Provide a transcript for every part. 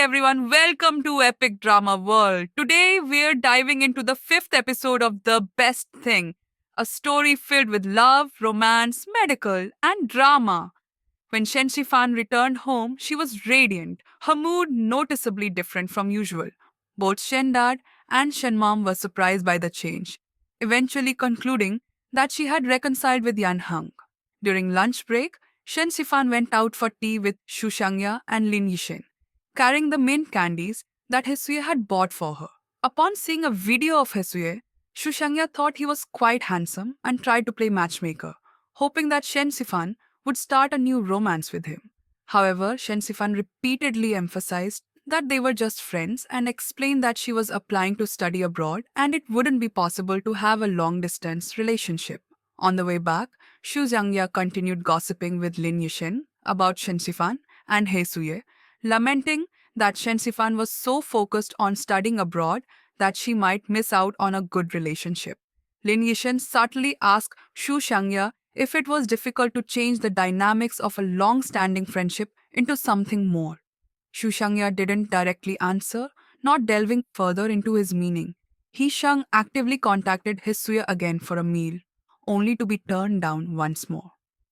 everyone, welcome to Epic Drama World. Today we're diving into the fifth episode of The Best Thing, a story filled with love, romance, medical, and drama. When Shen Shifan returned home, she was radiant, her mood noticeably different from usual. Both Shen Dad and Shen Mom were surprised by the change, eventually concluding that she had reconciled with Yan Heng. During lunch break, Shen Shifan went out for tea with Shu Shangya and Lin Yishen, carrying the mint candies that Hesue had bought for her. Upon seeing a video of Hesue, Shu Shangya thought he was quite handsome and tried to play matchmaker, hoping that Shen Shifan would start a new romance with him. However, Shen Sifan repeatedly emphasized that they were just friends and explained that she was applying to study abroad and it wouldn't be possible to have a long distance relationship. On the way back, Xu Jiangya continued gossiping with Lin Yishen about Shen Sifan and He Suye, lamenting that Shen Sifan was so focused on studying abroad that she might miss out on a good relationship. Lin Yishen subtly asked Xu Xiangya if it was difficult to change the dynamics of a long standing friendship into something more. Xu Xiangya didn't directly answer, not delving further into his meaning. He Shang actively contacted Hisuya again for a meal, only to be turned down once more.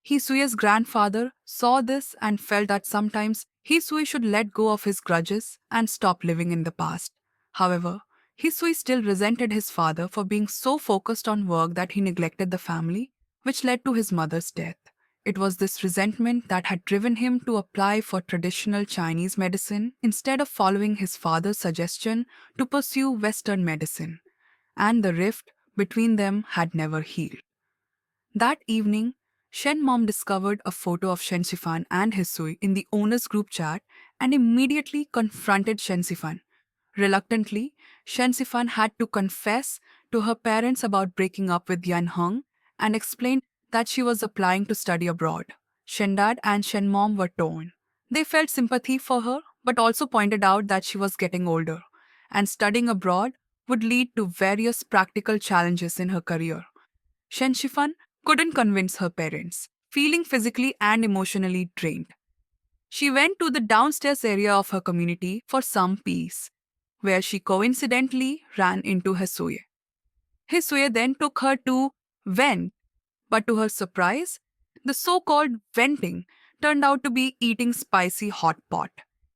Hisuya's grandfather saw this and felt that sometimes Hisui should let go of his grudges and stop living in the past. However, Hisui still resented his father for being so focused on work that he neglected the family, which led to his mother's death. It was this resentment that had driven him to apply for traditional Chinese medicine instead of following his father's suggestion to pursue Western medicine, and the rift between them had never healed. That evening, Shen Mom discovered a photo of Shen Sifan and Hisui in the owner's group chat and immediately confronted Shen Sifan. Reluctantly, Shen Sifan had to confess to her parents about breaking up with Yan Heng and explained that she was applying to study abroad. Shen Dad and Shen Mom were torn. They felt sympathy for her, but also pointed out that she was getting older, and studying abroad would lead to various practical challenges in her career. Shen Shifan couldn't convince her parents, feeling physically and emotionally drained. She went to the downstairs area of her community for some peace, where she coincidentally ran into Hisuye. Hisuye then took her to vent, but to her surprise, the so-called venting turned out to be eating spicy hot pot.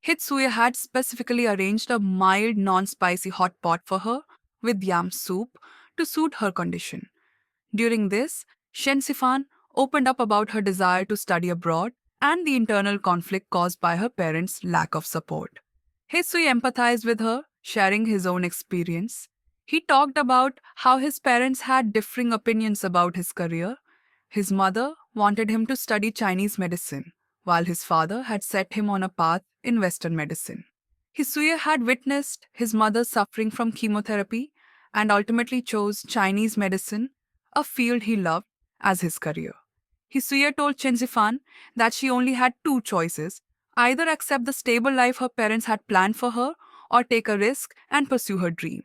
Hitsuya had specifically arranged a mild non-spicy hot pot for her with yam soup to suit her condition. During this, Shen Sifan opened up about her desire to study abroad and the internal conflict caused by her parents' lack of support. Hisui empathized with her, sharing his own experience. He talked about how his parents had differing opinions about his career. His mother wanted him to study Chinese medicine, while his father had set him on a path in Western medicine. Hisuya had witnessed his mother suffering from chemotherapy and ultimately chose Chinese medicine, a field he loved, as his career. Hisuya told Chen Zifan that she only had two choices: either accept the stable life her parents had planned for her or take a risk and pursue her dream.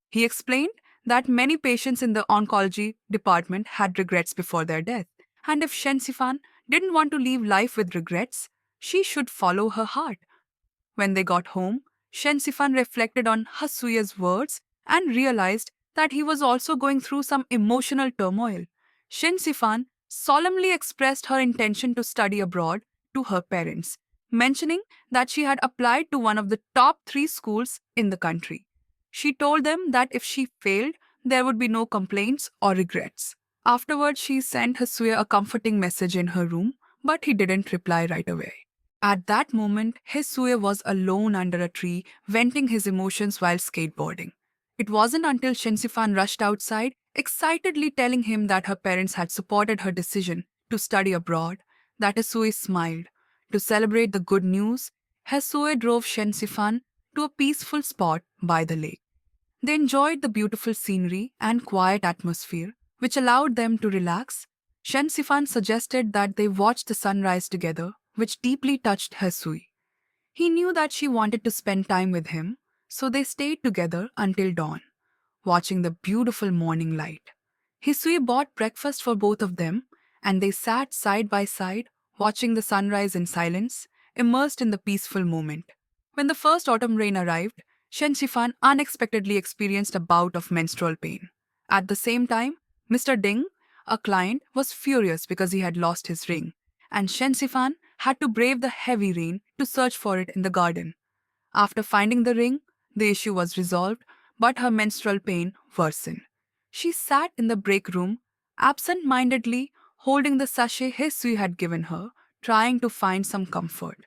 He explained that many patients in the oncology department had regrets before their death, and if Shen Sifan didn't want to leave life with regrets, she should follow her heart. When they got home, Shen Sifan reflected on Hasuya's words and realized that he was also going through some emotional turmoil. Shen Sifan solemnly expressed her intention to study abroad to her parents, mentioning that she had applied to one of the top 3 schools in the country. She told them that if she failed, there would be no complaints or regrets. Afterwards, she sent Hasuya a comforting message in her room, but he didn't reply right away. At that moment, Hisuya was alone under a tree, venting his emotions while skateboarding. It wasn't until Shensifan rushed outside, excitedly telling him that her parents had supported her decision to study abroad, that Hisuya smiled. To celebrate the good news, Hisuya drove Shensifan to a peaceful spot by the lake. They enjoyed the beautiful scenery and quiet atmosphere, which allowed them to relax. Shen Sifan suggested that they watch the sunrise together, which deeply touched Hesui. He knew that she wanted to spend time with him, so they stayed together until dawn, watching the beautiful morning light. Hisui bought breakfast for both of them, and they sat side by side, watching the sunrise in silence, immersed in the peaceful moment. When the first autumn rain arrived, Shen Shifan unexpectedly experienced a bout of menstrual pain. At the same time, Mr. Ding, a client, was furious because he had lost his ring, and Shen Shifan had to brave the heavy rain to search for it in the garden. After finding the ring, the issue was resolved, but her menstrual pain worsened. She sat in the break room, absent mindedly holding the sachet His Sui had given her, trying to find some comfort.